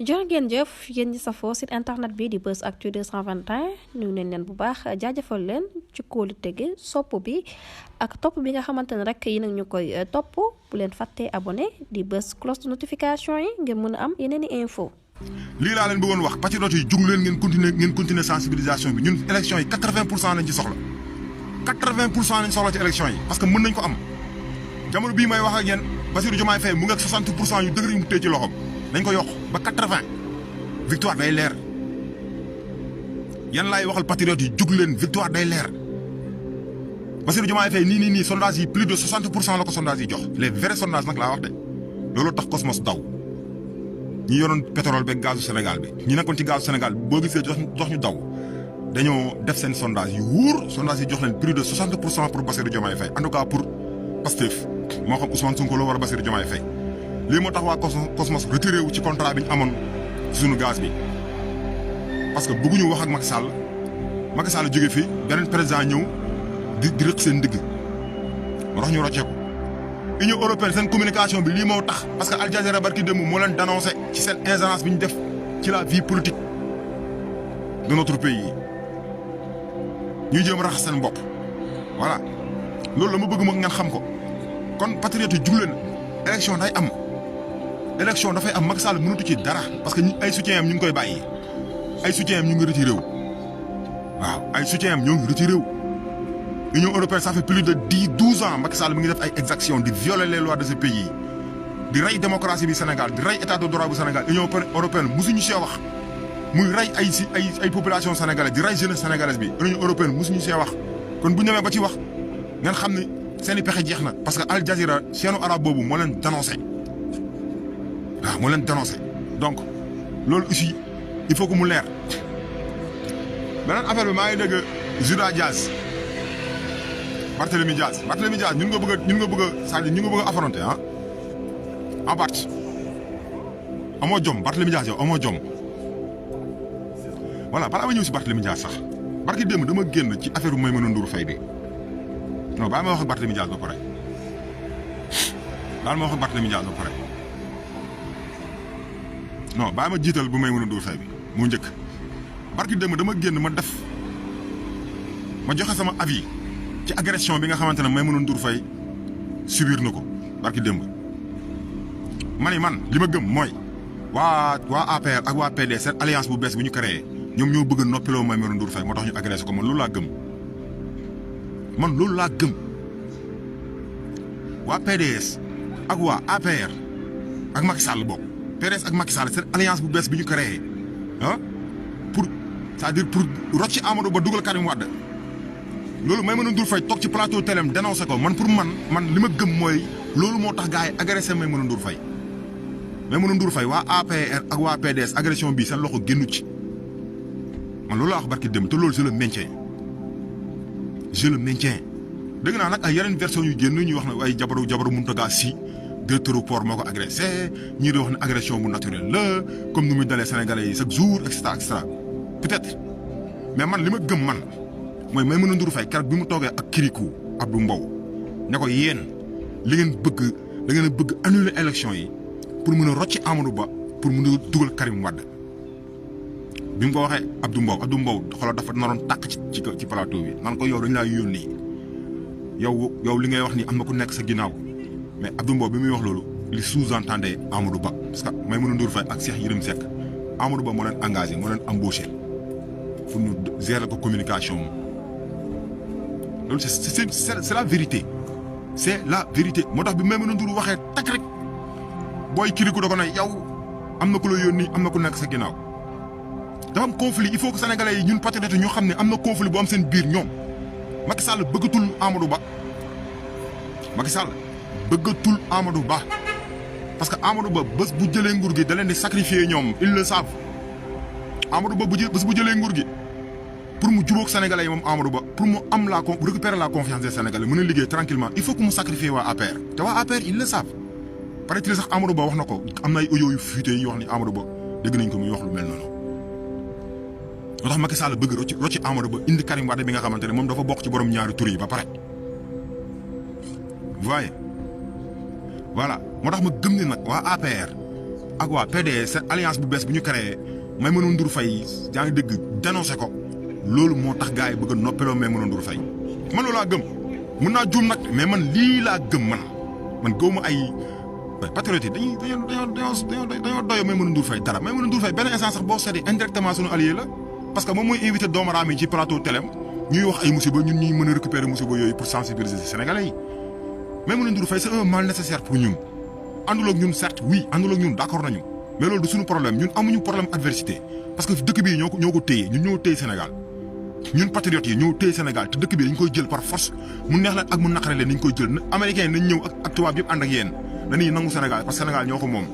jërë ngeen jëf yéen ñi safoo site internet bi di Buzz Actu 221 nuyu nañ leen bu baax jaajëfal leen ci kóolu tege sopp bi ak topp bi nga xamante ne rek yi nag ñu koy topp bu leen fàttee abonné di bës cloche de notification yi ngeen mën a am yeneen i info lii laa leen bëggoon wax patriote yi jug leen ngeen continuer sensibilisation bi ñun élection yi 80% lañ ci soxla 80% lañ soxla ci élection yi parce que mën nañ ko am jamono bii may wax ak yéen Bassirou Diomaye Faye mu ngi ak 60% yu dëgër yu mu téye ci loxoom dañ ko yokk ba 80 victoire day leer yan laay waxal patriote yi jug leen victoire day leer Bassirou Diomaye Faye nii sondage yi plus de 60% la ko sondage yi jox les vrais sondages nag laa wax de loolu tax Cosmos daw ñi yoroon pétrole beeg gazu Sénégal bi ñi nekkoon ci gazu Sénégal boo gisee jox ñu daw dañoo def seen sondage yu wóor sondage yi jox leen plus de 60% pour Bassirou Diomaye Faye en tout cas pour Pastef moo xam Ousmane Sonko la war a Bassirou Diomaye Faye lii moo tax waa Cosmos retiré wu ci contrat bi ñu amoon ci suñu gaz bi parce que bëgguñu wax ak Macky Sall jóge fii beneen président ñëw di rëq seen ndigg moo tax ñu rocceeku Union européenne seen communication bi lii moo tax parce que Al Jazeera barki démb moo leen dénoncé ci seen ingérence bi ñu def ci la vie politique de notre pays ñuy jéem raxas seen bopp voilà loolu la ma bëgg ngeen xam ko kon patriote yi jug leen élection day am élection dafay am Macky Sall mënatu ci dara parce que ay soutien am ñu ngi koy bàyyi ay soutien am ñu ngi retiré wu waaw ay soutien am ñoo ngi retiré wu Union européenne ça fait plus de 12 ans Macky Sall mi ngi def ay exactions di violer les lois de ce pays di rey démocratie bi Sénégal di rey état de droit bu Sénégal Union européenne musuñu see wax muy rey ay population sénégalaise di rey jeunesse sénégalaise bi Union européenne musuñu see wax kon bu ñëwee ba ci wax ngeen xam ni seen i pexe jeex na parce que Al Jazeera chaîne arabe boobu moo leen dénoncé waaw moo leen dénoncé donc loolu aussi il faut que mu leer beneen affaire bi maa ngi dégg Juda Diaz Barthélémy Diaz ñun nga bëgg a c'est-à-dire ñu nga bëgg a affronter ah en Bart amoo jom Barthélémy Diaz yow amoo jom voilà balaa ma ñëw si Barthélémy Diaz sax barki démb dama génn ci affaire bu Maïmouna Ndour Faye bi non bàyyi ma wax ak Barthélémy Diaz ba pare non bàyyi ma jiital bu Maïmouna Ndour Faye bi mu njëkk barki démb dama génn ma joxe sama avis ci agression bi nga xamante ne Maïmouna Ndour Faye subir na ko barki démb man li ma gëm mooy waa APR ak waa PDS seen alliance bu bees bu ñu créé ñoom ñoo bëgg a noppiloo Maïmouna Ndour Faye moo tax ñu agressé ko man loolu laa gëm waa PDS ak waa APR ak Macky Sall bokk PDS ak Macky Sall seen alliance bu bees bi ñu créé ah pour c'est-à-dire pour rocci Amadou Ba dugal Karim Wade loolu Maïmouna Ndour Faye toog ci plateau télém dénoncé ko man li ma gëm mooy loolu moo tax gars yi agressé Maïmouna Ndour Faye waa APR ak waa PDS agression bii seen loxo génnu ci man loolu laa wax barki dem te loolu je le maintiens dégg naa nag ay yeneen version yu génn ñuy wax ne ay jabaru Mountaga Sy directeur port moo ko agressé ñii di wax ne agression bu naturelle la comme ni muy dalee Sénégalais yi chaque jour et cetera peut-être mais man li ma gëm man mooy Maïmouna Ndour Faye keroog bi mu toogee ak Kirikou Abdou Mbow ne ko yéen li ngeen bëgg da ngeen a bëgg annuler élection yi pour mën a rocci Amadou Ba pour mën a dugal Karim Wade bi mu ko waxee Abdou Mbow xoolal dafa naroon tàkk ci plateau bi naan ko yow dañu laa yónni yow li ngay wax ni am na ku nekk sa ginnaaw mais Abdou Mbow bi muy wax loolu li sous-entendait Amadou Ba parce que Maïmouna Ndour Faye ak Cheikh Yérim Seck Amadou Ba moo leen engagé moo leen embauché pour ñu gérer ko communication loolu c'est la vérité moo tax bi Maïmouna Ndour waxee tak rek booy Kirikou da ko ne yow am na ku la yónni am na ku nekk sa ginnaaw dafa am conflit il faut que sénégalais yi ñun patriotes ñu xam ne am na conflit bu am seen biir ñoom Macky Sall bëggatul Amadou Ba parce que Amadou Ba bés bu jëlee nguur gi da leen di sacrifier ñoom ils le savent Amadou Ba bés bu jëlee nguur gi pour mu jubóog sénégalais yi moom Amadou Ba pour mu am récupérer la confiance des sénégalais mën a liggéey tranquillement il faut que mu sacrifier waa APR te waa APR ils le savent paraît-il sax Amadou Ba wax na ko am na ay audio yu fuité yi wax ni Amadou Ba dégg nañ ko muy wax lu mel noonu moo tax Macky Sall bëgg rocci Amadou Ba indi Karim Wade bi nga xamante ne moom dafa bokk ci borom ñaari tur yi ba pare voyez voilà moo tax ma gëm ne nag waa APR ak waa PDS seen alliance bu bees bu ñu créé Maïmouna Ndour Faye yaa ngi dégg dénoncé ko loolu moo tax gars yi bëgg a noppaloo Maïmouna Ndour Faye man loolu laa gëm mun naa juum nag mais man lii laa gëm man gëw ma ay patriote yi dañoo doyo Maïmouna Ndour Faye dara Maïmouna Ndour Faye benn instant sax boo seetee indirectement sunu allié la parce que moom mooy invité doomu raam yi ci plateau télém ñuy wax ay musiba ñun ñuy mën a récupérer musiba yooyu pour sensibiliser Sénégalais yi Maïmouna Ndour Faye c'est un mal nécessaire pour ñun àndul ak ñun certes oui àndul ak ñun d'accord nañu mais loolu du suñu problème ñun amuñu problème adversité parce que dëkk bii ñoo ko téye ñun ñoo téye Sénégal ñun patriotes yi ñoo téye Sénégal te dëkk bi dañ koy jël par force mu neex leen ak mu naqare leen dañ koy jël américains yi nañ ñëw ak tubaab yëpp ànd ak yéen dañuy nangu Sénégal parce que Sénégal ñoo ko moom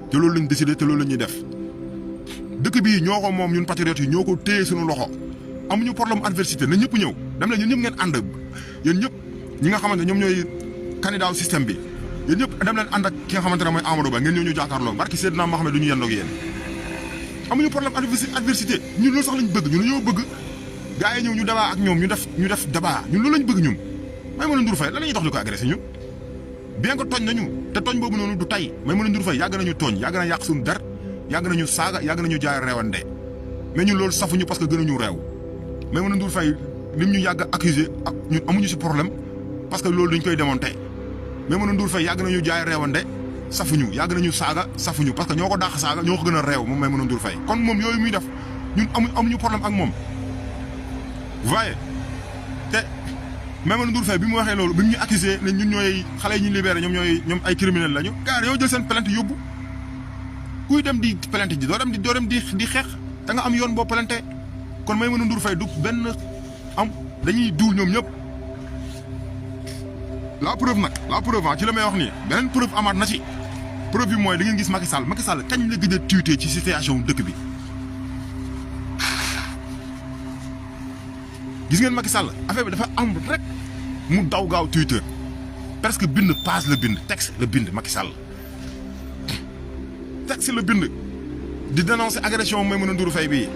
te loolu lañ décidé te loolu la ñuy def dëkk bii ñoo ko moom ñun patriotes yi ñoo ko téye suñu loxo amuñu problème adversité na ñëpp ñëw dem leen ñun ñëpp ngeen ànd yéen ñëpp ñi nga xamante ñoom ñooy candidat au système bi yéen ñëpp dem leen ànd ak ki nga xamante ne mooy Amadou Ba ngeen ñëw ñu jàkkaarloo barki Seydina Mohamed du ñu yendoog yéen amuñu problème adversité ñun loolu sax lañ bëgg ñun ñoo bëgg gars yi ñëw ñu débat ak ñoom ñu def débat ñun loolu lañ bëgg ñun Maïmouna Ndour Faye lan la ñuy dox di ko agressé ñun bien que tooñ nañu te tooñ boobu noonu du tay Maïmouna Ndour Faye yàgg nañu tooñ yàgg na yàq suñu der yàgg nañu saaga yàgg nañu jaay reewande mais ñun loolu safuñu parce que gënuñu réew Maïmouna Ndour Faye lim ñu yàgg accusé ak ñun amuñu si problème parce que loolu dañ koy démonter Maïmouna Ndour Faye yàgg nañu jaay reewande safuñu yàgg nañu saaga safuñu parce que ñoo ko dàq saaga ñoo ko gën a réew moom Maïmouna Ndour Faye kon moom yooyu muy def ñun amuñu problème ak moom voyez te Maïmouna Ndour Faye bi mu waxee loolu bi mu ñu accusé ne ñun ñooy xale yi ñu libéré ñoom ay criminel lañu gars yow jël seen plainte yóbbu kuy dem di plainte ji doo dem di xeex da nga am yoon boo plainte kon Maïmouna Ndour Faye du benn am dañuy duul ñoom ñëpp la preuve ci la may wax nii beneen preuve amaat na ci preuve bi mooy da ngeen gis Macky Sall kañ la gëj a tuité ci situation dëkk bi gis ngeen Macky Sall affaire bi dafa am rek mu daw gaaw Twitter presque bind page la bind texte la bind Macky Sall texte la bind di dénoncer agression Maïmouna Ndour Faye bi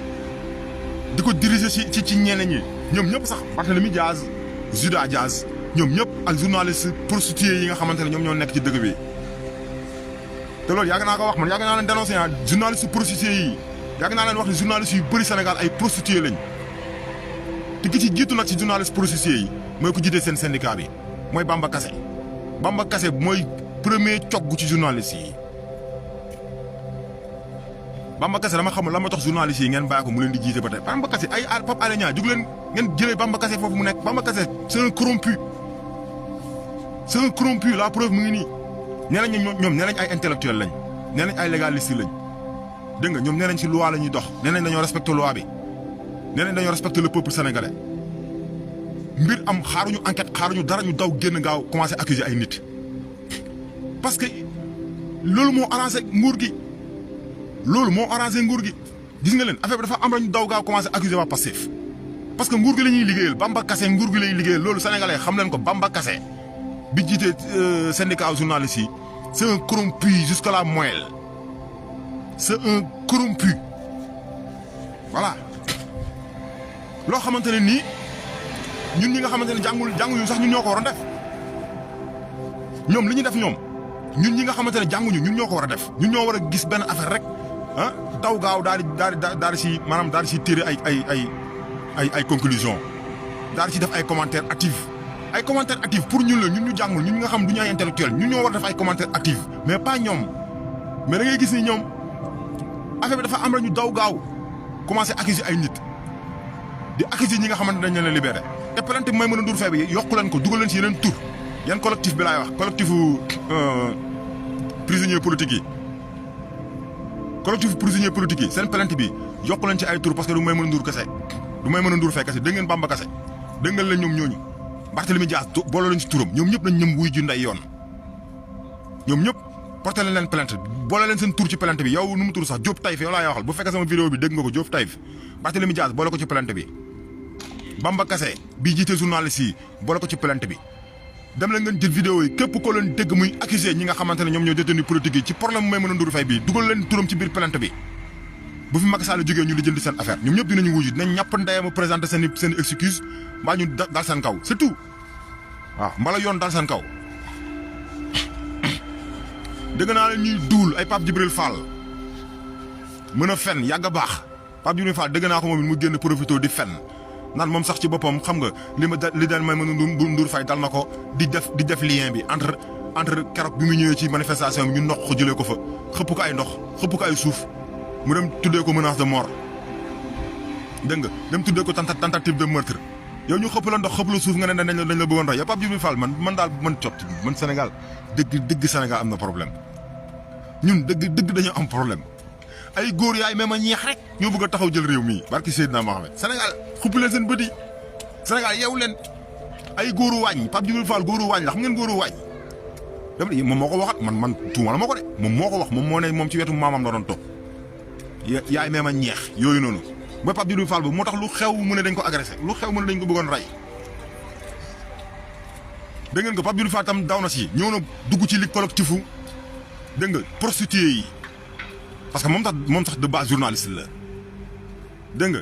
di ko diriger ci ñeneen ñi ñoom ñëpp sax Barthélémy Diaz Juda Diaz ñoom ñëpp ak journaliste prostitué yi nga xamante ne ñoom ñoo nekk ci dëkk bi te loolu yàgg naa ko wax man yàgg naa leen dénoncer journaliste prostitué yi yàgg naa leen wax ne journaliste yu bëri Sénégal ay prostitué lañ te ki ci jiitu nag ci journaliste prostitué yi mooy ko jiite seen syndicat bi mooy Bamba Kassé mooy premier cogg ci journaliste yi Bamba Kassé dama xamul la ma tax journaliste yi ngeen bàyyi ko mu leen di jiite ba tey Bamba Kassé ay Pape Alé Niang jóg leen ngeen jëlee Bamba Kassé foofu mu nekk Bamba Kassé c'est un corrompu la preuve mu ngi nii nee nañ ñoom nee nañ ay intellectuel lañ nee nañ ay légaliste lañ dégg nga ñoom nee nañ ci loi la ñuy dox nee nañ dañoo respecté loi bi nee nañ dañoo respecté le peuple sénégalais mbir am xaaruñu enquête xaaruñu dara ñu daw génn gaaw commencé accuser ay nit parce que loolu moo arrangé nguur gi gis nga leen affaire bi dafa am ñu daw gaaw commencé accuser waa Pastef parce que nguur gi la ñuy liggéeyal Bamba Kassé nguur gi lay liggéeyal loolu sénégalais xam leen ko Bamba Kassé bi jiite syndicat journaliste yi c'est un corrompu jusqu'à la moelle c'est un corrompu voilà loo xamante ne nii ñun ñi nga xamante ne jànguñu sax ñun ñoo ko war a def ñoom li ñu def ñoom ñun ñi nga xamante ne jànguñu ñun ñoo ko war a def ñun ñoo war a gis benn affaire rek ah daw gaaw daal di si maanaam daal di si tiré ay conclusion daal di si def ay commentaires actifs pour ñun la ñun ñu jàngul ñun nga xam du ñu ay intellectuel ñun ñoo war a def ay commentaires actifs mais pas ñoom mais da ngay gis ni ñoom affaire bi dafa am rek ñu daw gaaw commencé accuser ay nit di accuser ñi nga xamante dañ leen a libéré te plainte Maïmouna Ndour Faye bi yokku leen ko dugal leen si yeneen tur yan collectif bi laay wax collectifu prisonniers politiques yi seen plainte bi yokku leen ci ay tur parce que du Maïmouna Ndour kese du Maïmouna Ndour Faye kese dégg ngeen Bamba Kassé dégg ngeen leen ñoom ñooñu Barthélémy Dias boole leen ci turam ñoom ñëpp nañ ñëm wuy ji nday yoon ñoom ñëpp porté leen plainte boole leen seen tur ci plainte bi yow nu mu tur sax Diop Taïf yow laay waxal bu fekkee sama vidéo bi dégg nga ko Diop Taïf Barthélémy Dias boole ko ci plainte bi Bamba Kassé bii jiite journaliste yi boole ko ci plainte bi dem leen ngeen jël vidéo yi képp ko leen dégg muy accusé ñi nga xamante ne ñoom ñoo détenu politique yi ci problème Maïmouna Ndour Faye bi dugal leen turam ci biir plainte bi bu fi Macky Sall jógee ñu li jënd seen affaire ñoom ñëpp dinañu wuyu dinañ ñàpp ndeyama présenté seen excuse mbaa ñu dal seen kaw c'est tout waaw mbala yoon dal seen kaw dégg naa leen ñuy duul ay Pape Djibril Fall mën a fen yàgg a baax Pape Djibril Fall dëgg naa ko moom it mu génn profité di fen naan moom sax ci boppam xam nga li dal may mën Ndour Faye dal na ko di def lien bi entre keroog bi mu ñëwee ci manifestation bi ñu ndox ko jëlee ko fa xëpp ko ay ndox xëpp ko ay suuf mu dem tuddee ko menace de mort dégg nga dem tuddee ko tentative de meurtre yow ñu xëpp la ndox xëpp la suuf nga ne dañ la bëggoon rey yow Pape Djibril Fall man daal man cot man Sénégal dëgg Sénégal am na problème ñun dëgg dañoo am problème ay góor yaay même a ñeex rek ñoo bëgg a taxaw jël réew mii barki Seydina Mohamed Sénégal xupp leen seen bët yi Sénégal yeewu leen ay góoru waañ Pape Djibril Fall góoru waañ la xam ngeen góoru waañ dama ne moom moo ko waxat man tuuma la ma ko de moom moo ko wax moom moo ne moom ci wetu maamam la doon toog yaay même a ñeex yooyu noonu ba Pape Djibril Fall boobu moo tax lu xew mu ne dañ ko agressé lu xew mu ne dañ ko bëggoon rey dégg ngeen ko Pape Djibril Fall tam daw na si ñëw na dugg ci li collectif dégg nga prostituée yi parce que moom sax de base journaliste la dégg nga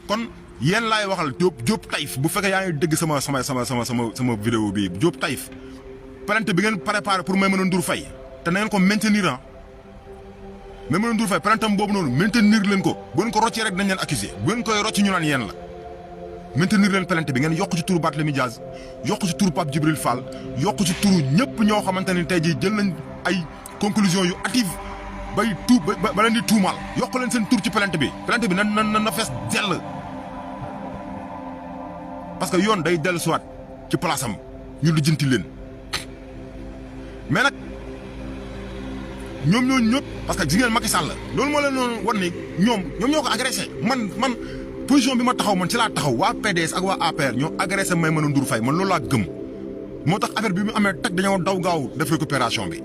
kon yéen laay waxal Diop Taïf bu fekkee yaa ngi dégg sama vidéo bi Diop Taïf plainte bi ngeen préparé pour Maïmouna Ndour Faye te na ngeen ko maintenir ah Maïmouna Ndour Faye plainte am boobu noonu maintenir leen ko bu ngeen ko roccee rek dañ leen accusé bu ngeen koy rocc ñu naan yéen la maintenir leen plainte bi ngeen yokk ci turu Barthélémy Dias yokk ci turu Pape Djibril Fall yokk ci turu ñëpp ñoo xamante ni tey jii jël nañ ay conclusion yu hâtive bay ba leen di tuumaal yokk leen seen tur ci plainte bi na fees dell parce que yoon day dellu siwaat ci place am ñu lijjanti leen mais nag ñoom ñooñu ñëpp parce que jigéen Macky Sall loolu moo leen noonu wan ni ñoom ñoo ko agressé man position bi ma taxaw man ci laa taxaw waa PDS ak waa APR ñoo agressé Maïmouna Ndour Faye man loolu laa gëm moo tax affaire bi mu amee teg dañoo daw gaaw def récupération bi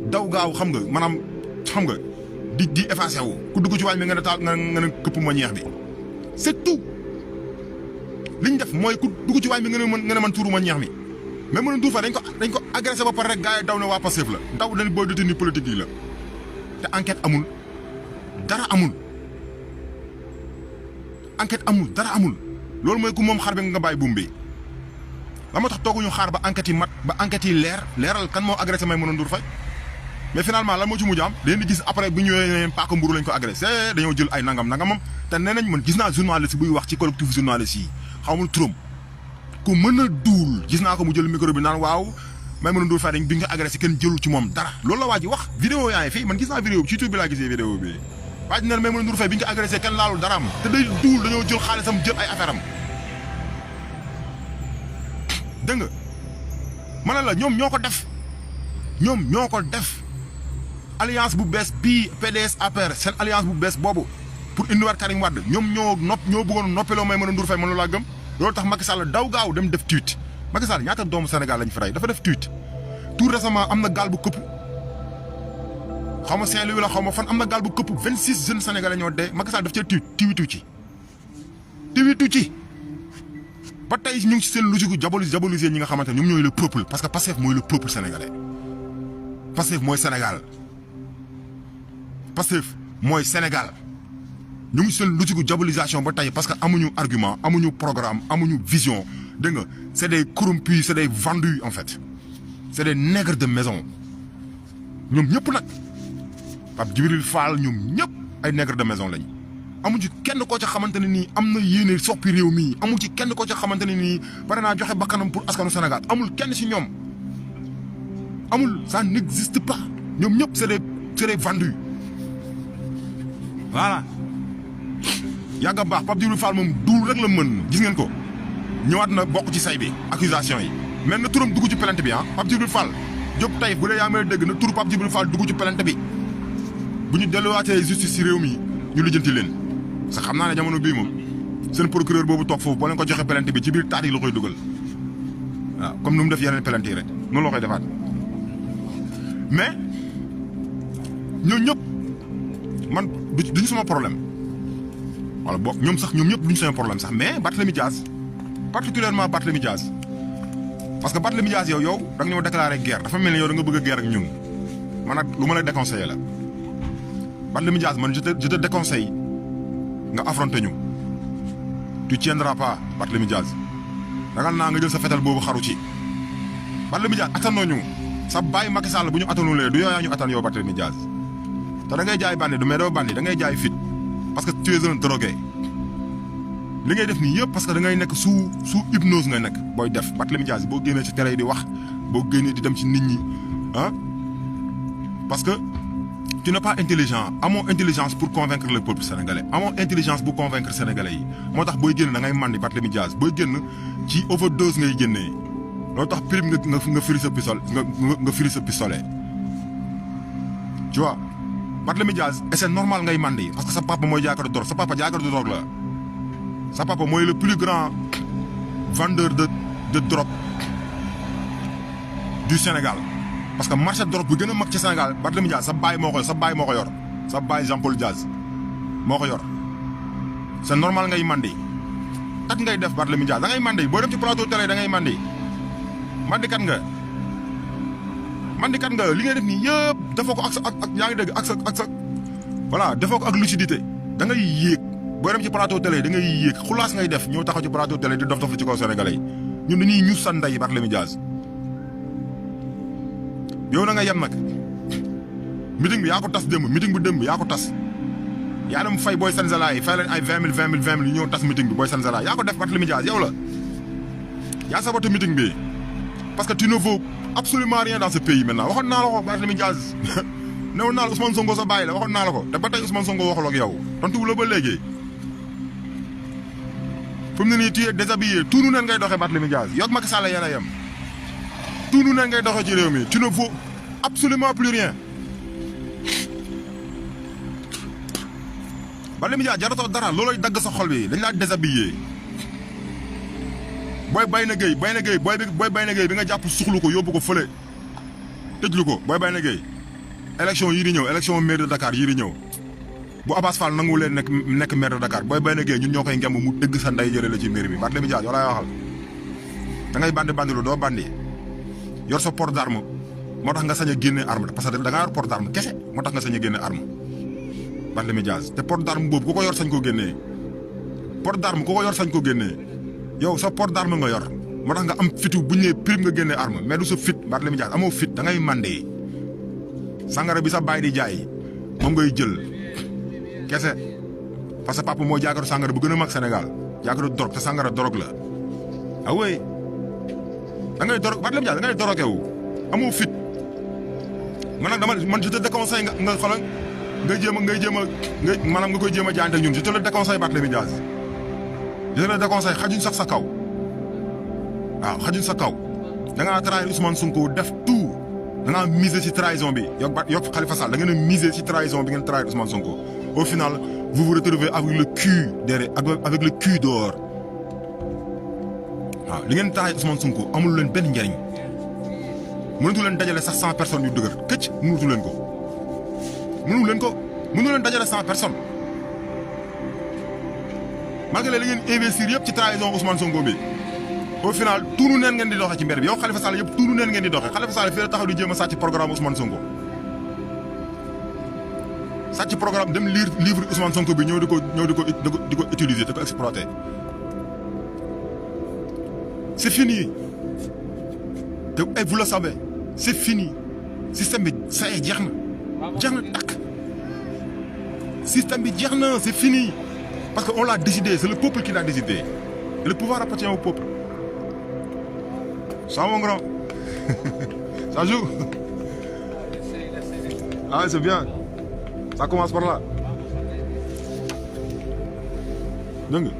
daw gaaw xam nga maanaam xam nga di effacé wu ku dugg ci waañ bi nga ne taal nga ne këpp ma ñeex bi c'est tout li ñu def mooy ku dugg ci waañ bi nga ne man tuuru ma ñeex mi Maïmouna Ndour Faye dañ ko agressé ba pare rek gars yi daw ne waa Pastef la daw dañ booy détenu politique yi la te enquête amul dara amul dara amul loolu mooy ku moom xar bi nga bàyyi buum bi la moo tax tooguñu xaar ba enquête yi mat ba enquête yi leeral kan moo agressé Maïmouna Ndour Faye mais finalement lan moo ci mujj am dañu di gis après bu ñëwee paaka mburu lañ ko agressé dañoo jël ay nangamam te nee nañ man gis naa journaliste buy wax ci collectif journaliste yi xamul turam ku mën a duul gis naa ko mu jël micro bi naan waaw Maïmouna Ndour Faye bi nga agressé kenn jëlul ci moom dara loolu la waa ji wax vidéo yaa ngi fii man gis naa vidéo bi ci YouTube bi laa gisee vidéo bi waa ji neen Maïmouna Ndour Faye bi nga agressé kenn laalul dara am te day duul dañoo jël xaalisam jël ay affaire am dégg nga ma ne la ñoom ñoo ko def alliance bu bees bii PDS APR seen alliance bu bees boobu pour indiwaat Karim Wade ñoom ñoo bëggoon noppeloo Maïmouna Ndour Faye man loolu laa gëm loolu tax Macky Sall daw gaaw dem def tweet Macky Sall ñaata doomu Sénégal lañ fi rey dafa def tweet tout récemment am na gaal bu këpp xaw ma Saint-Louis la xaw ma fan am na gaal bu këpp 26 jeunes sénégalais ñoo dee Macky Sall daf cee tiwitu ci ba tey ñu ngi ci seen logique diaboliser ñi nga xamante ne ñoom ñooy le peuple parce que Pastef mooy le peuple sénégalais Pastef mooy Sénégal Pastef mooy Sénégal ñu ngi seen logique diabolisation ba tey parce que amuñu argument amuñu programme amuñu vision dégg nga c'est des corrompus c'est des vendus en fait c'est des nègres de maison ñoom ñëpp nag Pape Djibril Fall ñoom ñëpp ay nègres de maison lañ amu ci kenn koo ca xamante ne nii am na yéene soppi réew mii amu ci kenn koo ca xamante ne nii pare naa joxe bakkanam pour askanu Sénégal amul kenn si ñoom amul ça n'existe pas ñoom ñëpp c'est des vendus voilà yàgg a baax Pape Djibril Fall moom duul rek la mën gis ngeen ko ñëwaat na bokk ci say bi accusation yi mais na turam dugg ci plainte bi ah Pape Djibril Fall Diop Taïf bu dee yaa may dégg na turu Pape Djibril Fall dugg ci plainte bi bu ñu delluwaatee justice ci réew mi ñu lijjanti leen sax xam naa ne jamono bii moom seen procureur boobu toog foofu boo leen ko joxe plainte bi ci biir taat yi la koy dugal waaw comme nu mu def yeneen plainte yi rek noonu la koy defaat mais ñoom ñëpp man duñu sama problème wala boog ñoom ñëpp duñu sama problème sax mais Barthélémy Dias particulièrement Barthélémy Dias parce que Barthélémy Dias yow da nga ñëw déclarer guerre dafa mel ni yow da nga bëgg a guerre ak ñun man nag lu ma lay déconseiller la Barthélémy Dias man je te déconseille nga affronter ñu tu tiendras pas Barthélémy Dias ragal naa nga jël sa fetal boobu xaru ci Barthélémy Dias attanoo ñu sa bàyyi Macky Sall bu ñu attanulee du yooyaa ñu attan yow Barthélémy Dias te da ngay jaay bandi du mais doo bandi da ngay jaay fit parce que tu es un drogué li ngay def nii yëpp parce que da ngay nekk sous hypnose ngay nekk booy def Barthélémy Dias boo génnee ci télé yi di wax boo génnee di dem ci nit ñi ah parce que tu n'es pas intelligent amoo intelligence pour convaincre le peuple sénégalais amoo intelligence pour convaincre sénégalais yi moo tax booy génn da ngay mandi Barthélémy Dias booy génn ci overdose ngay génnee loolu tax prime nga firi sa pistolet nga firi sa pistolet tu vois Barthélémy Dias et c'est normal ngay mandi parce que sa papa mooy jaakatu drogue sa papa jaakatu drogue la sa papa mooy le plus grand vendeur de drogue du Sénégal parce que marché de drogue bu gën a mag ci Sénégal Barthélémy Dias sa baay moo ko yor sa baay Jean-Paul Dias moo ko yor c'est normal ngay mandi kat ngay def Barthélémy Dias da ngay mandi boo dem ci plateau télé da ngay mandi mandikat nga li ngay def nii yëpp defoo ko ak yaa ngi dégg ak sa voilà defoo ko ak lucidité da ngay yéeg boo dem ci plateau télé da ngay yéeg xulaas ngay def ñëw taxaw ci plateau télé di dof ci kaw sénégalais yi ñun dañuy ñu sa ndey Barthélémy Dias yow na nga yem nag meeting bi yaa ko tas démb meeting bu démb yaa ko tas yaa dem fay booy Sanzala yi fay leen ay 20 000 ñu ñëw tas meeting bi booy Sanzala yaa ko def Barthélémy Dias yow la yaa saboté meeting bi parce que tu ne vaux absolument rien dans ce pays maintenant waxoon naa la ko Barthélémy Dias newoon naa la Ousmane Sonko sa bàyyi la waxoon naa la ko te ba tey Ousmane Sonko waxul ak yow tontu la ba léegi fu mu ne nii tu es déshabillé tout nu neen ngay doxee Barthélémy Dias yow ak Macky Sall yéen a yem tout nu neen ngay doxee ci réew mi tu ne vaux absolument plus rien Barthélémy Dias jaratoo dara loolooy dagg sa xol bi dañ laa déshabillé booy Bayna Gueye booy Bayna Gueye bi nga jàpp suxlu ko yóbbu ko fële tëjlu ko booy Bayna Gueye élection yii di ñëw élection maire de Dakar yii di ñëw bu Abass Fall nangu leen nekk maire de Dakar booy Bayna Gueye ñun ñoo koy ngemb mu dëgg sa nday jëlee la ci maire bi Barthélémy Dias walaay waxal da ngay bandi lu doo bandi yor sa port d'arme moo tax nga sañ a génne arme parce que da ngaa yor port d'arme kese moo tax nga sañ a génne arme Barthélémy Dias te port d'arme boobu ku ko yor sañ ko génnee port d'arme ku ko yor sañ ko génnee yow sa port d'arme nga yor moo tax nga am fitu bu ñu nee prime nga génne arme mais du sa fit Barthélémy Dias amoo fit da ngay mandé sangara bi sa baay di jaay moom ngay jël kese parce que papa moo jaakaru sangara bu gën a mag Sénégal jaakaru drogue te sangara drogue la ah oui da ngay drogue Barthélémy Dias da ngay drogué wu amoo fit man je te déconseille nga xoolal maanaam nga koy jéem a jaayante ñun je te le déconseille Barthélémy Dias je te le déconseille xajuñ sax sa kaw waaw xajuñ sa kaw da ngaa trahir Ousmane Sonko def tout da ngaa miser ci trahison bi yokk Khalifa Sall da ngeen a miser ci trahison bi ngeen trahir Ousmane Sonko au final vous vous retrouvez avec le cul derrière avec le cul dehors waaw li ngeen trahir Ousmane Sonko amul leen benn njariñ mënatu leen dajale sax 100 personnes yu dëgër këcc mënatu leen ko mënu leen dajale 100 personnes malgré li ngeen investir yëpp ci trahison Ousmane Sonko bi au final tuunu neen ngeen di doxee ci mbir bi yow Khalifa Sall yëpp tuunu neen ngeen di doxee Khalifa Sall fii la taxaw di jéem a sàcc programme Ousmane Sonko sàcc programme dem lire livre Ousmane Sonko bi ñëw di ko utiliser di ko exploiter c'est fini te ay vous le savez c'est fini système bi ça y est jeex na takk système bi jeex na c'est fini parce que on l'a décidé c'est le peuple qui l'a décidé et le pouvoir appartient au peuple ça mon grand ça joue ah c'est bien ça commence par là dégg nga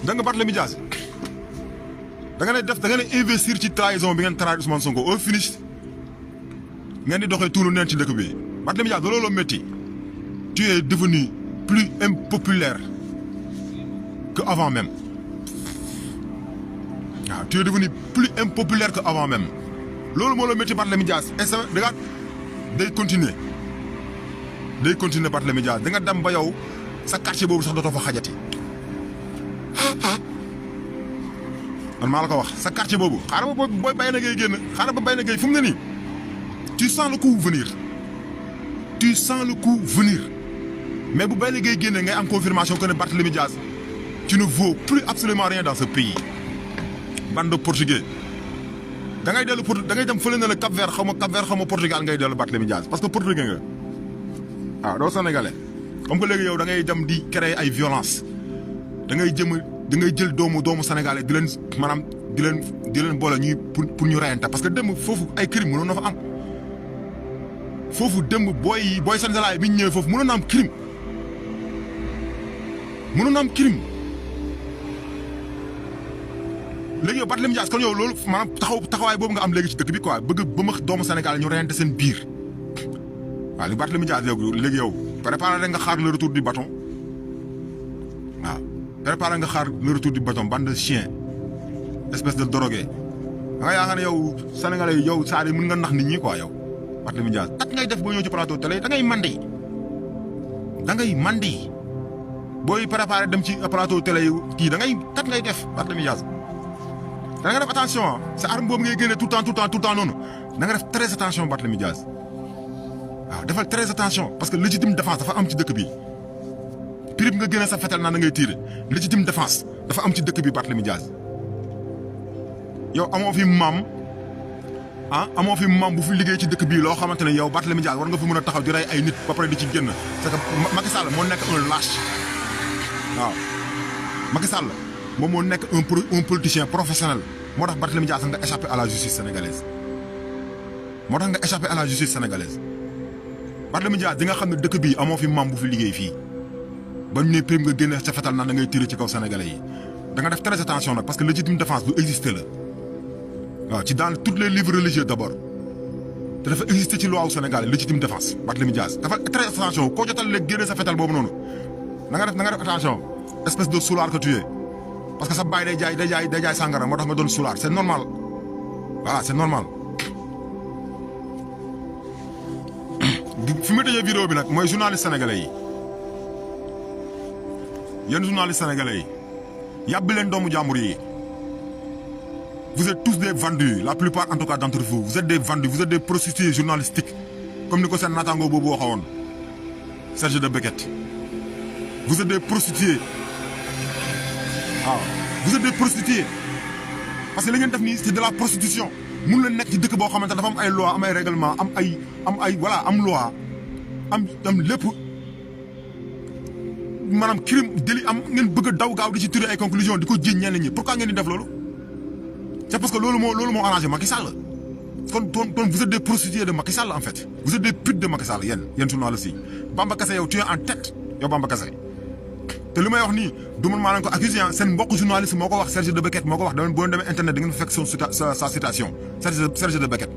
da nga Barthélémy Dias da nga ne investir ci trahison bi ngeen trahir Ousmane Sonko au finish ngeen di doxee tuunu neen ci dëkk bi Barthélémy Dias looloo métti tu es devenu plus impopulaire que avant même waaw tu es devenu plus impopulaire que avant même loolu moo la métti Barthélémy Dias et ça regarde day continuer Barthélémy Dias da nga dem ba yow sa quartier boobu sax dootoo fa xajati man maa la ko wax sa quartier boobu xaaral ba booy Bayna Gueye génn xaaral ba Bayna Gueye fu mu ne nii tu sens le coup venir mais bu Bayna Gueye génne ngay am confirmation que ne Barthélémy Dias tu ne vaux plus absolument rien dans ce pays bande portugais da ngay dellu da ngay dem fële na la Cap Vert xaw ma Portugal ngay dellu Barthélémy Dias parce que portugais nga waaw doo sénégalais comme que léegi yow da ngay dem di créer ay violence da ngay jël doomu sénégalais di leen maanaam di leen boole ñuy pour ñu reyante parce que démb foofu ay crime mënoon na fa am foofu démb booy sénégalais bi ñu ñëwee foofu mënoon na am crime léegi yow Barthélémy Dias kon yow loolu maanaam taxawaay boobu nga am léegi ci dëkk bi quoi bëgg ba ma doomu Sénégal ñu reyante seen biir waaw li Barthélémy Dias léegi yow préparé rek nga xaar le retour du bâton waaw préparé nga xaar le retour du bâton bande de chien espèce de drogué da nga yaakaar ne yow sénégalais yi yow saa mën nga nax nit ñi quoi yow Barthélémy Dias kat ngay def boo ñëw ci plateau télé da ngay mandi booy préparé dem ci plateau télé kii da ngay kat ngay def Barthélémy Dias da nga def attention sa arme boobu ngay génne tout le temps noonu da nga def très attention Barthélémy Dias waaw defal très attention parce que légitime défense dafa am ci dëkk bi prime nga génne sa fetal naan da ngay tiire légitime défense dafa am ci dëkk bi Barthélémy Dias yow amoo fi maam bu fi liggéey ci dëkk bii loo xamante ne yow Barthélémy Dias war nga fi mën a taxaw di rey ay nit ba pare di ci génn c'est que Macky Sall moo nekk un lâche waaw Macky Sall moom moo nekk un politicien professionnel moo tax Barthélémy Dias nga échappé à la justice sénégalaise Barthélémy Dias di nga xam ne dëkk bii amoo fi maam bu fi liggéey fii ba ñu ne prime nga génne sa fetal naan da ngay tirer ci kaw sénégalais yi da nga def très attention nag parce que légitime défense du exister la waaw ci dans tous les livres religieux d'abord te dafa exister ci loi wu Sénégal légitime défense Barthélémy Dias dafa très attention koo jotal léegi génne sa fetal boobu noonu na nga def attention espèce de soulard que tu es parce que sa baay day jaay sàngara moo tax nga doon soulard c'est normal voilà c'est normal. fi mu tëjee vidéo bi nag mooy journaliste sénégalais yi yéen journaliste sénégalais yi yàbbi leen doomu jàmbur yi vous êtes tous des vendus la plupart en tout cas d'entre vous êtes des vendus vous êtes des prostituées journalistiques comme ni ko seen naataango boobu waxoon Serge de Beckett vous êtes des prostituées waaw vous êtes des prostituées parce que li ngeen def nii c'est de la prostitution mun leen nekk ci dëkk boo xamante dafa am ay loi am ay règlement am ay voilà am loi am lépp maanaam crime délit am ngeen bëgg a daw gaaw di ci tirer ay conclusion di ko jiiñ ñenn ñi pourquoi ngeen di def loolu c'est parce que loolu moo arrangé Macky Sall kon vous êtes des prostituées de Macky Sall en fait vous êtes des putes de Macky Sall yéen journalistes yi Bamba Kassé yow tu es en tête yow Bamba Kassé te li may wax nii du man maa leen ko accusé seen mbokk journaliste moo ko wax Serge de Beckett moo ko wax boo demee internet da ngeen fekk sa citation Serge de Beckett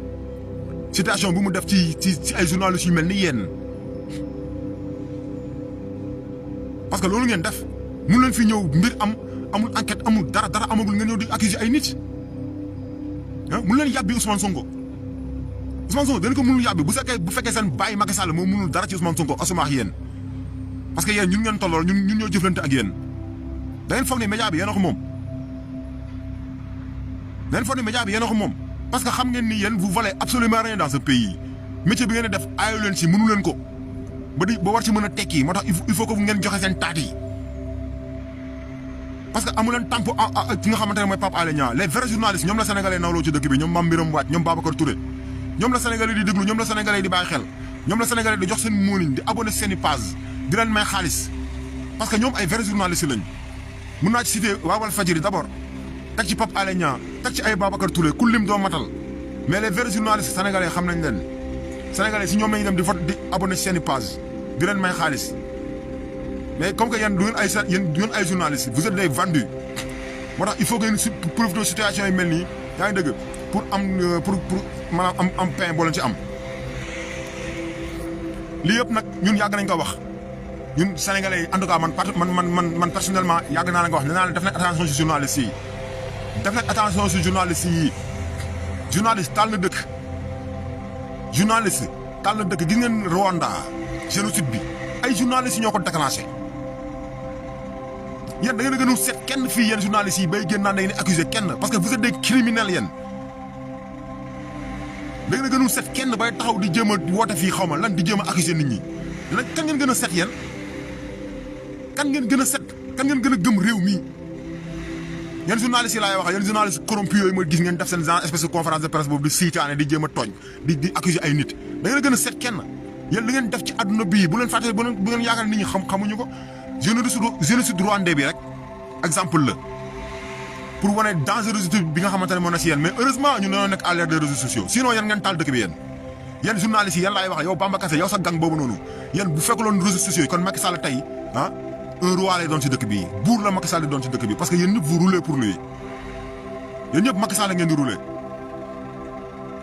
citation bu mu def ci ay journalistes yu mel ni yéen parce que loolu ngeen def mun leen fi ñëw mbir amul enquête amul dara amagul ngeen ñëw di accuser ay nit mun leen yàbbi Ousmane Sonko dañ ko mënul yàbbi bu fekkee seen bàyyi Macky Sall moo mënul dara ci Ousmane Sonko asumaax yéen parce que yéen ñun ngeen tollool ñun ñoo jëflante ak yéen da ngeen foog ne média bi yéen a ko moom parce que xam ngeen ni yéen vous valez absolument rien dans ce pays métier bi ngeen def aayu leen ci mënu leen ko ba war ci mën a tekki moo tax il faut que ngeen joxe seen taat yi parce que amu leen tempo ki nga xamante ne mooy Pape Alé Niang les vrais journalistes ñoom la sénégalais nawloo ci dëkk bi ñoom Mame Birame Wathie ñoom Babacar Touré ñoom la sénégalais di déglu ñoom la sénégalais di bàyyi xel ñoom la sénégalais di jox seen mooning di abonné seen i page di leen may xaalis parce que ñoom ay vrais journalistes lañ mun naa ci citer waa Walfadjri d'abord teg ci Pape Alé Niang teg ci ay Babacar Touré ku lim doo matal mais les vrais journalistes sénégalais xam nañ leen sénégalais si ñoom lañuy dem di vote di abonné seen i page di leen may xaalis mais comme que yéen du ngeen ay journalistes vous êtes des vendus moo tax il faut que ngeen profiter de situation yi mel nii yaa ngi dëgg pour maanaam am pain boo leen ci am. lii yëpp nag ñun yàgg nañ ko wax ñun sénégalais yi en tout cas man personnellement yàgg naa la nga wax nee naa leen def nañ attention si journalistes yi def nañ attention si journalistes yi journaliste taal na dëkk gis ngeen Rwanda génocide bi ay journalistes yi ñoo ko déclenché. yéen da ngeen a gënu set kenn fii yéen journalistes yi bay génn naan da ngeen di accuser kenn parce que vous êtes des criminels yéen da ngeen a gënu set kenn bay taxaw di jéem a woote fii xaw ma lan di jéem a accuser nit ñi dina kan ngeen gën a set yéen kan ngeen gën a set kan ngeen gën a gëm réew mi yéen journalistes yi laay wax yéen journalistes corrompus yooyu mooy gis ngeen def seen genre espèce de conférence de presse boobu di siitaane di jéem a tooñ di accuser ay nit da ngeen a gën a set kenn yéen li ngeen def ci àdduna bii bu leen fàtte bu ngeen yaakaar nit ñi xamuñu ko génocide rwandais bi rek exemple la pour wane dangerosité bi nga xamante ne moo na si yéen mais heureusement ñu dañoo nekk à l'ère des réseaux sociaux sinon yéen ngeen taal dëkk bi yéen journalistes yi yéen laay wax yow Bamba Kassé yow sa gang boobu noonu yéen bu fekkuloon réseaux sociaux yi kon Macky Sall tey un roi lay doon ci dëkk bi buur la Macky Sall di doon ci dëkk bi parce que yéen ñëpp vous roulez pour lui yéen ñëpp Macky Sall ngeen di rouler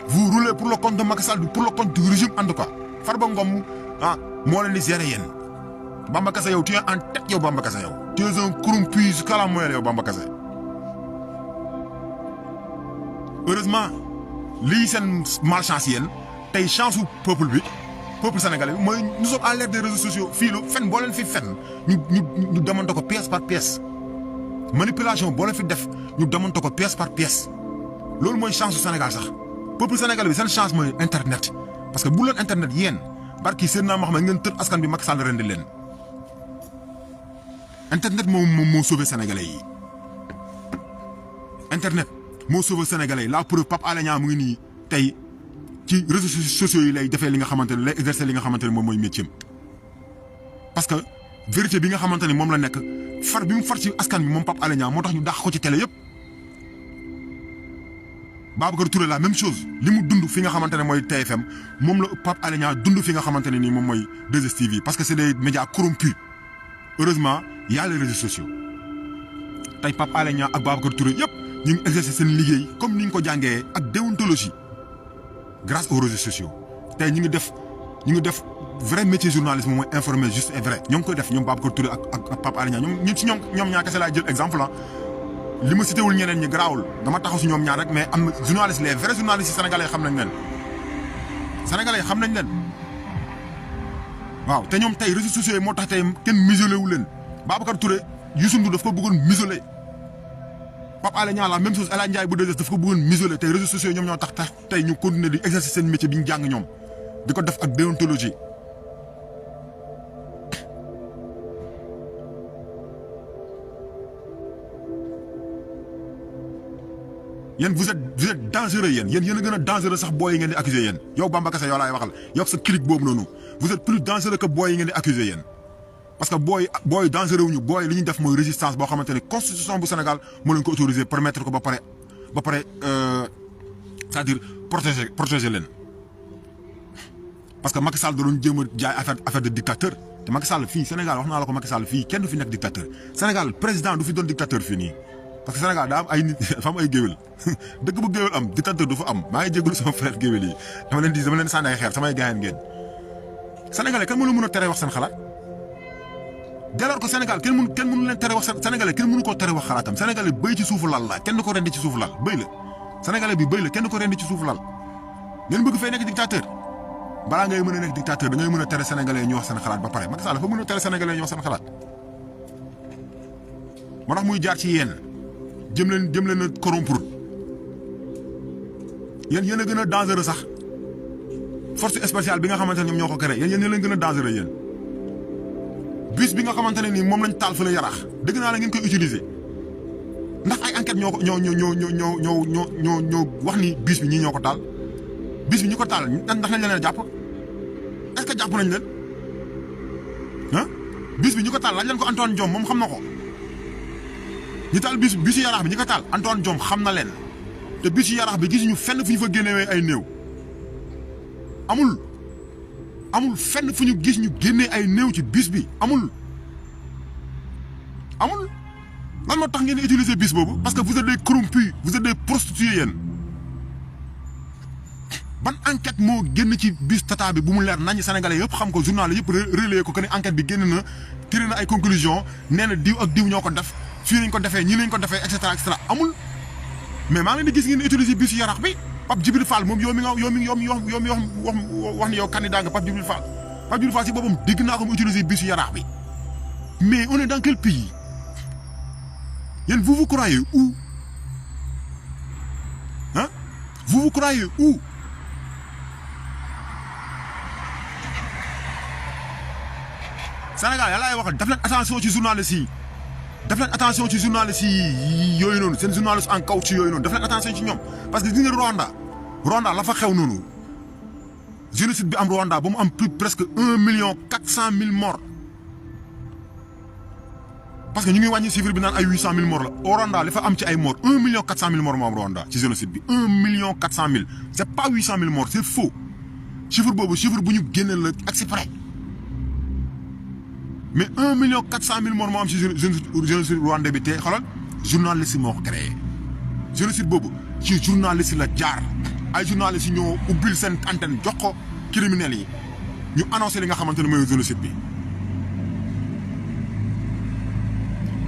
vous roulez pour le compte de Macky Sall pour le compte du régime en tout cas Farba Ngom moo leen di gérer yéen Bamba Kassé yow tu es en tête yow Bamba Kassé yow tu es un corrompu jusqu'à la moelle yow Bamba Kassé heureusement lii seen malchance yéen tey chance u peuple sénégalais bi mooy nous sommes à l'ère des réseaux sociaux fii lu fen boo leen fi fen ñu démonter ko pièce par pièce manipulation boo leen fi def ñu démonter ko pièce par pièce loolu mooy chance su Sénégal sax peuple sénégalais bi seen chance mooy internet parce que bu leen internet yéen barki seen naa ma xam ne ngeen tër askan bi Macky Sall rendi leen internet moo sauvé sénégalais yi internet moo sauvé sénégalais yi la preuve Pape Alé Niang mu ngi nii tey ci réseaux sociaux yi lay defee li nga xamante ne lay exercer li nga xamante ne moom mooy métier parce que vérité bi nga xamante ne moom la nekk far bi mu far ci askan bi moom Pape Alé Niang moo tax ñu dàq ko ci télé yëpp Babacar Touré la même chose li mu dund fi nga xamante ne mooy TFM moom la Pape Alé Niang dund fi nga xamante ne nii moom mooy 2STV parce que c'est des médias corrompus heureusement y a les réseaux sociaux tey Pape Alé Niang ak Babacar Touré yëpp ñu ngi exercer seen liggéey comme ni ñu ko jàngee ak déontologie grâce aux réseaux sociaux tey ñu ngi def vrai métier journalisme mooy informer juste et vrai ñoo ngi koy def ñoom Babacar Touré ak Pape Alé Niang ñoom ñaar kese laay jël exemple li ma cité wul ñeneen ñi garaawul dama taxaw si ñoom ñaar rek mais am na journalistes les vrais journalistes yi sénégalais xam nañ leen waaw te ñoom tey réseaux sociaux yi moo tax tey kenn muselé wu leen Babacar Touré Youssou Ndour daf ko bëggoon muselé Pape Alé Niang la même chose El Hadj Ndiaye bu 2S daf ko bëggoon muselé tey réseaux sociaux yi ñoom ñoo tax tey ñu continuer di exercer seen métier bi ñu jàng ñoom di ko def ak déontologie yéen vous êtes dangereux yéen a gën a dangereux sax booy yi ngeen di accuser yéen yow Bamba Kassé yow laay waxal yow sa clique boobu noonu vous êtes plus dangereux que booy yi ngeen di accuser yéen parce que booy dangereux wuñu booy li ñuy def mooy résistance boo xamante ne constitution bu Sénégal moo leen ko autorisé permettre ko ba pare c'est-à-dire protéger leen parce que Macky Sall da doon jéem a jaay affaire de dictateur te Macky Sall fii Sénégal wax naa la ko Macky Sall fii kenn du fi nekk dictateur Sénégal président du fi doon dictateur fii nii parce que Sénégal daa am ay nit dafa am ay géwél dëkk bu géwél am dictateur du fa am maa ngi jégalu sama frère géwél yi dama leen sànni ay xeer samay gaañan ngeen sénégalais kenn mënu mën a tere wax seen xalaat dès lors que Sénégal kenn mënu leen tere wax sénégalais kenn mënu koo tere wax xalaatam sénégalais bëy ci suufu lal la kenn du ko rendi ci suufu lal bëy la sénégalais bi bëy la kenn du ko rendi ci suufu lal ngeen bëgg fay nekk dictateur balaa ngay mën a nekk dictateur da ngay mën a tere sénégalais ñu wax seen xalaat ba pare Macky Sall dafa mën a tere sénégalais ñu wax seen xalaat moo tax muy jaar ci yéen jëm leen a corrompre yéen a gën a dangereux sax force spéciale bi nga xamante ne ñoom ñoo ko créé yéen leen gën a dangereux yéen bus bi nga xamante ne nii moom lañ taal fële yaraax dëgg naa la ngeen koy utiliser ndax ay enquête ñoo wax ni bus bi ñii ñoo ko taal bus bi ñu ko taal ndax nañ leen jàpp est-ce que jàpp nañ leen bus bi ñu ko taal laaj leen ko Antoine Diome moom xam na ko. ñi taal bis yu yaraax bi ñi ko taal Antoine Diome xam na leen te bis yu yaraax bi gisuñu fenn fu ñu fa génnewee ay néew amul fenn fu ñu gis ñu génnee ay néew ci bis bi amul lan moo tax ngeen di utiliser bis boobu parce que vous êtes des corrompus vous êtes des prostituées yéen ban enquête moo génn ci bis tata bi bu mu leer nañu sénégalais yëpp xam ko journal yëpp relayé ko que ne enquête bi génn na tiré na ay conclusion nee na diw ak diw ñoo ko def fii lañ ko defee ñii lañ ko defee et cetera amul mais maa ngi leen di gis ngeen utiliser bus yaraax bi Pape Djibril Fall moom yow mi wax ni yow candidat nga Pape Djibril Fall si boppam dégg naa ko mu utiliser bus yaraax bi mais on est dans quel pays yéen vous vous croyez où vous vous croyez où Sénégal yàlla ay wax daf leen attention ci journalistes yi def leen attention ci journalistes yi yooyu noonu seen journaliste en caoutchouc yooyu noonu def leen attention ci ñoom parce que gis nga Rwanda la fa xew noonu génocide bi am Rwanda ba mu am plus presque 1,4 million morts parce que ñu ngi wàññi chiffre bi naan ay 800,000 morts la Rwanda li fa am ci ay morts 1,4 million morts moo am Rwanda ci génocide bi 1,4 million c'est pas 800,000 morts c'est faux chiffre boobu chiffre bu ñu génneel la exprès mais 1,4 million morts moo am ci génocide rwandais bi te xoolal journaliste moo ko créé génocide boobu ci journaliste la jaar ay journalistes yi ñoo ubbil seen antenne jox ko criminels yi ñu annoncé li nga xamante ne mooy génocide bi.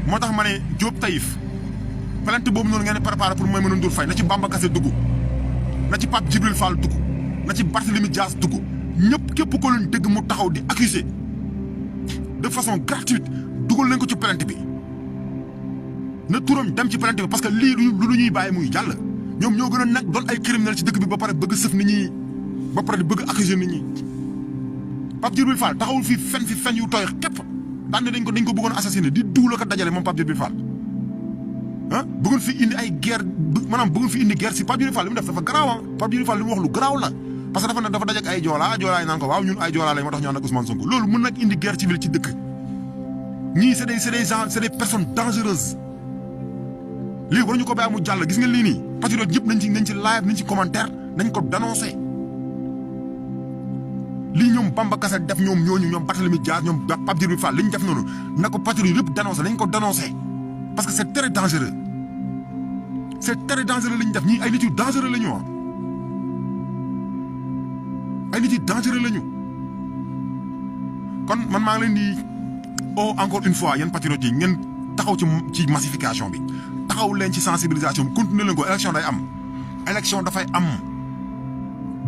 moo tax ma ne Diop Taïf plainte boobu noonu ngeen préparé pour Maïmouna Ndour Faye na ci Bamba Kassé dugg na ci Pape Djibril Fall dugg na ci Barthélémy Dias dugg ñëpp képp ko leen dégg mu taxaw di accuser de façon gratuite dugal nañ ko ci plainte bi na turam dem ci plainte bi parce que lii lu ñuy bàyyi muy jàll ñoom ñoo gën a nekk doon ay criminel ci dëkk bi ba pare bëgg sëf nit ñi ba pare bëgg accuser nit ñi Pape Djibril Fall taxawul fi fen yu tooy képp daan ne dañ ko bëggoon assassiner di duula ko dajale moom Pape Djibril Fall ah bëggoon fi indi ay guerre maanaam bëggoon fi indi guerre si Pape Djibril Fall li mu def dafa garaaw ah Pape Djibril Fall li mu wax lu garaaw la parce que dafa dajak ay joolaa yi naan ko waaw ñun ay joolaa lañ moo tax ñu ànd ak Ousmane Sonko loolu mën nag indi guerre civile ci dëkk ñii c'est des gens c'est des personnes dangereuses lii war ñu ko bàyyi mu jàll gis nga lii nii patriote yëpp nañ ci live nañ ci commentaire nañ ko dénoncer lii ñoom Bamba Kassé def ñoom Barthélémy Dias ñoom Pape Djibril Fall li ñu def noonu na ko patriote yëpp dénoncer nañ ko dénoncer parce que c'est très dangereux li ñu def ñii ay nit yu dangereux la ñu ay nit yu dangereux la ñu kon man maa ngi leen di encore une fois yéen patriotes yi ngeen taxaw ci massification bi taxaw leen ci sensibilisation bi continuer leen ko élection day am élection dafay am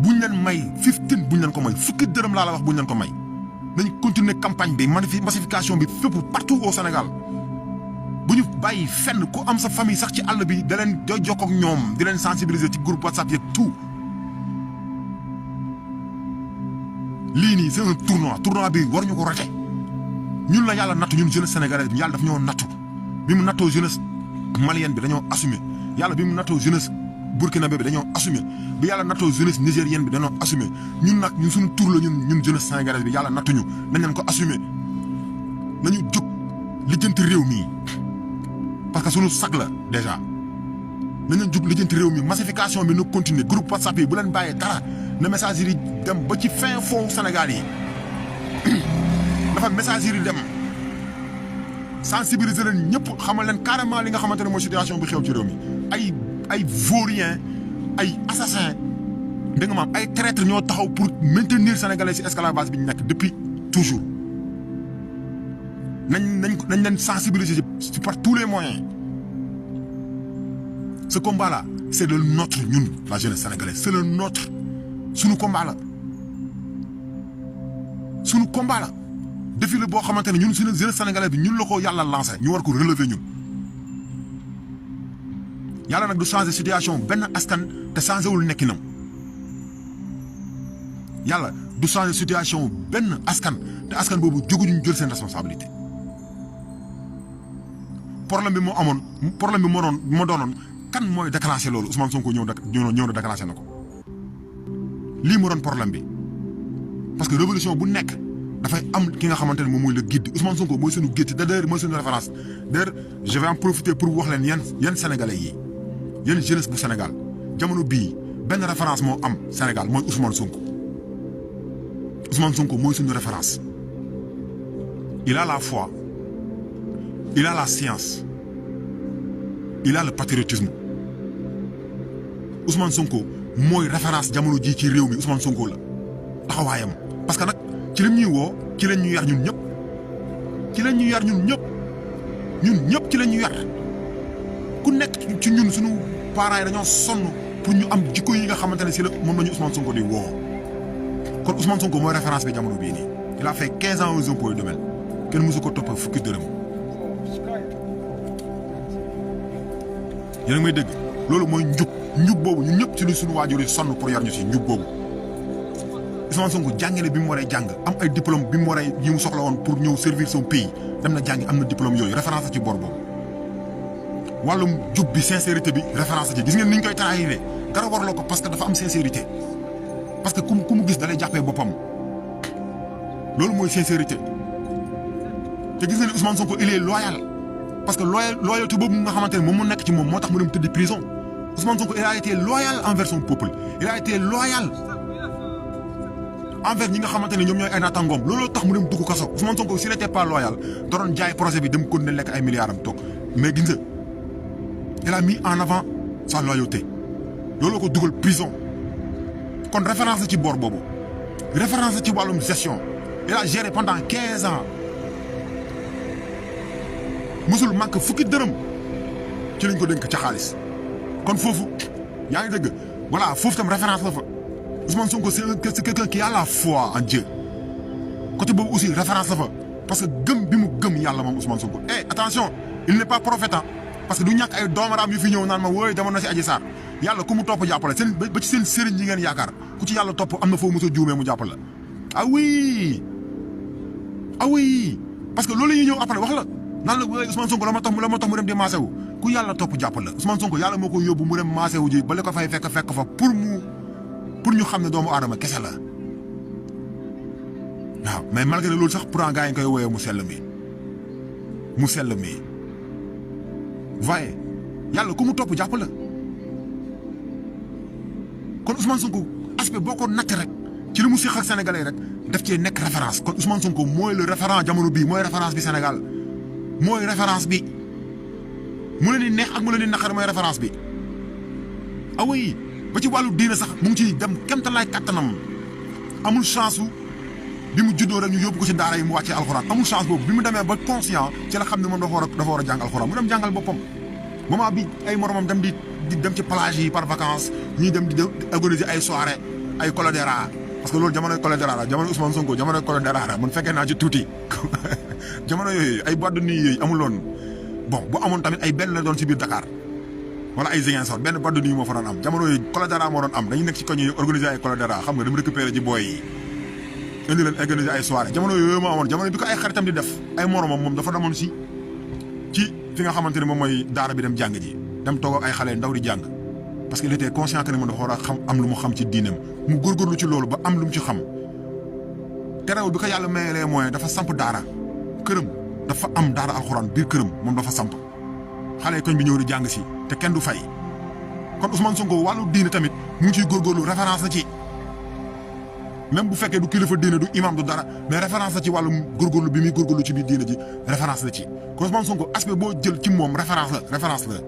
buñ leen may 15 buñ leen ko may fukki dërëm laa la wax buñ leen ko may nañ continuer campagne bi massification bi fépp partout au Sénégal bu ñu bàyyi fenn ku am sa famille sax ci àll bi da leen doy jokkoo ak ñoom di leen sensibiliser ci groupe WhatsApp yeeg tout lii nii c'est un tournoi bi war ñu ko raté ñun la yàlla nattu ñun jeunesse sénégalaise bi yàlla daf ñoo nattu bi mu nattoo jeunesse malienne bi dañoo assumer yàlla bi mu nattoo jeunesse burkinabé bi dañoo assumer bi yàlla nattoo jeunesse nigérienne bi dañoo assumer ñun nag ñun suñu tur la ñun jeunesse sénégalaise bi yàlla nattuñu nañ leen ko assumer nañu jóg lijjanti réew mi parce que suñu sag la déjà nañ leen jóg lijjanti réew mi massification bi nu continuer groupe WhatsApp yi bu leen bàyyee dara na message yi dem ba ci fin fond Sénégal yi dafa message yi dem sensibiliser leen ñëpp xamal leen carrément li nga xamante ne mooy situation bi xew ci réew mi ay vauriens ay assassins dégg nga maam ay traîtres ñoo taxaw pour maintenir sénégalais ci esclavage bi ñu nekk depuis toujours nañ leen sensibiliser ci par tous les moyens ce combat là c'est le nôtre ñun la jeunesse sénégalaise c'est le nôtre sunu combat la défi la boo xamante ne ñun suñu jeunesse sénégalaise bi ñun la ko yàlla lancé ñu war ko relever ñun yàlla nag du changer situation benn askan te changé wul nekkinam yàlla du changer situation benn askan te askan boobu jóguñu jël seen responsabilité problème bi moo doonoon kan mooy déclenché loolu Ousmane Sonko ñëw na déclenché na ko lii moo doon problème bi parce que révolution bu nekk dafay am ki nga xamante ne moom mooy le guide Ousmane Sonko mooy suñu guide d'ailleurs mooy suñu référence d'ailleurs je vais en profiter pour wax leen yan sénégalais yi yéen jeunesse bu Sénégal jamono bii benn référence moo am Sénégal mooy Ousmane Sonko mooy suñu référence il a la foi il a la science il a le patriotisme Ousmane Sonko mooy référence jamono jii ci réew mi Ousmane Sonko la taxawaayam parce que nag ci lim ñuy woo ci lañ ñu yar ñun ñëpp ci lañ ñu yar ku nekk ci ñun suñu parents yi dañoo sonn pour ñu am jikko yi nga xamante ne si la moom la ñu Ousmane Sonko di woo kon Ousmane Sonko mooy référence bi jamono bii nii il a fait 15 ans aux impôts et domaines kenn mësu ko topp fukki dërëm yéen a ngi may dégg loolu mooy njub boobu ñun ñëpp ci suñu waajur yi sonn pour yar ñu si njub boobu Ousmane Sonko jàngi na bi mu waree jàng am ay diplôme bi mu waree yi mu soxla woon pour ñëw servir son pays dem na jàngi am na diplôme yooyu référence la ci bor boobu. wàllum jub bi sincérité bi référence la ci gis ngeen ni ñu koy trahiré dara warloo ko parce que dafa am sincérité parce que ku mu gis da lay jàppee boppam loolu mooy sincérité te gis ngeen Ousmane Sonko il est loyal parce que loyauté boobu nga xamante ne moom mu nekk ci moom moo tax mu dem tëdd prison Ousmane Sonko il a été loyal envers son peuple il a été loyal envers ñi nga xamante ne ñoom ñooy ay naataangoom looloo tax mu dem dugg kaso Ousmane Sonko s'il était pas loyal da doon jaay projet bi dem continuer lekk ay milliards am toog mais gis nga il a mis en avant sa loyauté looloo ko dugal prison kon référence la ci bor boobu référence la ci wàllum gestion il a géré pendant 15 ans musul manque fukki dërëm ci lañ ko dénk ca xaalis kon foofu yaa ngi dëgg voilà foofu tam référence la fa Ousmane Sonko c'est quelqu'un qui a la foi en Dieu côté boobu aussi référence la fa parce que gëm bi mu gëm yàlla moom Ousmane Sonko attention il n'est pas prophète parce que du ñàkk ay doomaraam yu fi ñëw naan ma wooy demoon na si Adji Sarr yàlla ku mu topp jàppale seen ba ci seen sëriñ yi ngeen yaakaar ku ci yàlla topp am na foo mos a juumee mu jàppale la ah oui parce que loolu la ñuy ñëw après wax la naan la wooy Ousmane Sonko la ma tax mu dem di maase wu ku yàlla topp jàppale la Ousmane Sonko yàlla moo ko yóbbu mu dem maase wu ji ba li ko fay fekk fa pour ñu xam ne doomu aadama kese la waaw mais malgré loolu sax pourtant gars yi koy woowee mu sell mi voyez yàlla ku mu topp jàpp la kon Ousmane Sonko aspect boo ko natt rek ci li mu séq ak sénégalais rek daf cee nekk référence kon Ousmane Sonko mooy le référent jamono bii mooy référence bi Sénégal mooy référence bi mu leen di neex ak mu leen di naqar mooy référence bi ah oui ba ci wàllu diine sax mu ngi ciy dem kemtalaay kattanam amul chance bi mu juddoo rek ñu yóbbu ko ci daara yi mu wàccee alxuraan amul chance boobu bi mu demee ba conscient ci la xam ne moom dafa war a jàng alxuraan mu dem jàngal boppam moment bi ay moromam dem di dem ci plage yi par vacances ñii dem di organiser ay soirée ay colodera parce que loolu jamonoy colodera la jamono Ousmane Sonko jamonoy colodera la man fekkee naa ci tuuti jamono yooyu ay boîte de nuit yooyu amuloon bon bu amoon tamit ay benn la doon ci biir Dakar wala ay Ziguinchor benn boîte de nuit moo fa doon am jamono yooyu colodera moo doon am dañuy nekk ci koñ yi organiser ay colodera xam nga dem récupérer ci booy yi indi leen organiser ay soirée jamono yooyu moo amoon jamono bi ko ay xaritam di def ay moromam moom dafa demoon ci fi nga xamante ne moom mooy daara bi dem jàng ji dem toog ak ay xale ndaw di jàng parce que il était conscient que ne moom dafa war a xam am lu mu xam ci diineem mu góorgóorlu ci loolu ba am lu mu ci xam terewul bi ko yàlla mayalee moyen dafa samp daara këram dafa am daara alxuraan biir këram moom dafa samp xale yi koñ bi ñëw di jàng si te kenn du fay kon Ousmane Sonko wàllu diine tamit mu ngi ciy góorgóorlu référence la ci même bu fekkee du kilifa diine du imam du dara mais référence la ci wàllum góorgóorlu bi muy góorgóorlu ci biir diine ji référence la ci kon Ousmane Sonko aspect boo jël ci moom référence la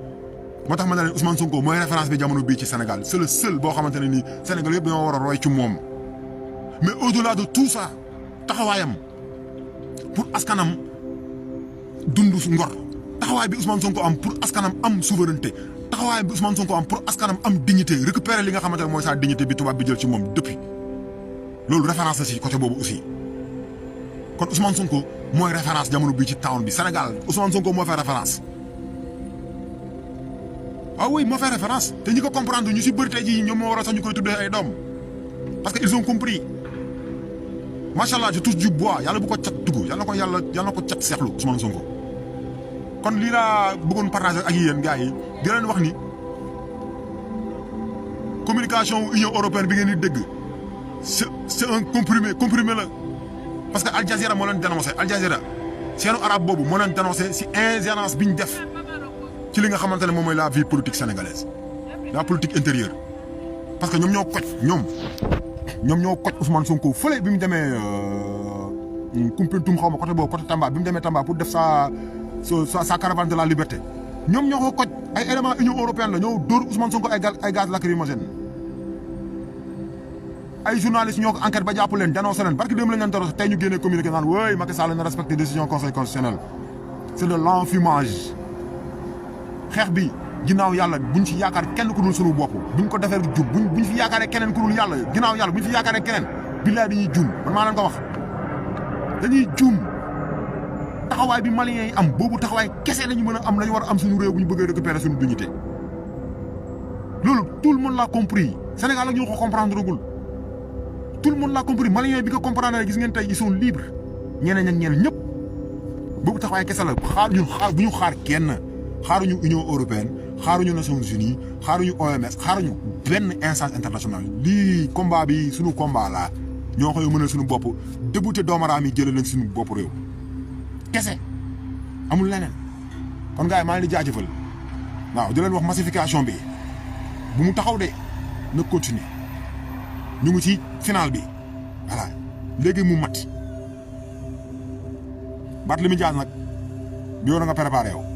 moo tax ma ne leen Ousmane Sonko mooy référence bi jamono bii ci Sénégal c'est le seul boo xamante ne nii Sénégal yëpp dañoo war a roy ci moom mais au-delà de tout ça taxawaayam pour askanam dund ngor taxawaay bi Ousmane Sonko am pour askanam am souveraineté taxawaay bi Ousmane Sonko am pour askanam am dignité récupérer li nga xamante ne mooy sa dignité bi tubaab bi jël ci moom depuis loolu référence la ci côté boobu aussi kon Ousmane Sonko mooy référence jamono bii ci town bi Sénégal Ousmane Sonko moo fait référence ah oui moo fait référence te ñi ko comprendre ñu si bëri tey jii ñoom moo waral sax ñu koy tuddee ay doom parce que ils ont compris macha allah je touche du bois yàlla bu ko cat dugg yàlla na ko cat seexlu Ousmane Sonko kon lii laa bëggoon partager ak yéen gars yi di leen wax ni communication Union européenne bi ngeen di dégg c'est un comprimé la parce que Al Jazeera moo leen dénoncé Al Jazeera seenu arabe boobu moo leen dénoncé si ingérence bi ñu def ci li nga xamante ne moom mooy la vie politique sénégalaise la politique intérieure parce que ñoom ñoo koj Ousmane Sonko fële bi mu demee Koumpentoum xaw ma côté boobu côté Tamba bi mu demee Tamba pour def sa caravane de la liberté ñoom ñoo ko koj ay éléments Union européenne la ñoo dóor Ousmane Sonko ay gaz lacrymogène ay journalistes ñoo ko enquête ba jàpp leen dénoncé leen barki démb lañ leen dénoncé tey ñu génnee communiqué naan wooy Macky Sall na respecté décision conseil constitutionnel c'est de l'enfumage xeex bi ginnaaw yàlla buñ ci yaakaar kenn ku dul sunu bopp buñ ko defee jub buñ fi yaakaaree keneen ku dul yàlla ginnaaw yàlla buñ fi yaakaaree keneen billaay dañuy juum man maa leen ko wax dañuy juum taxawaay bi maliens yi am boobu taxawaay kese lañu mën a am lañu war a am suñu réew bu ñu bëggee récupérer suñu dignité loolu tout le monde l'a compris Sénégal ak ñoo ko comprendre gul tout le monde l'a compris Maliens bi nga comprendre gis ngeen tey ils sont libres ñeneen ak ñeneen ñëpp boobu taxawaay kese la bu ñu xaar kenn xaaruñu Union européenne xaaruñu Nations Unies xaaruñu OMS xaaruñu benn instance internationale lii combat bi suñu combat la ñoo koy mënal suñu bopp débouté doomaraam yi jëlee leen suñu bopp réew kese amul leneen kon gars yi maa ngi di jaajëfal waaw di leen wax massification bi bu mu taxaw de na continuer ñu ngi ci final bi voilà léegi mu mat Barthélémy Dias nag bi yow na nga préparé yow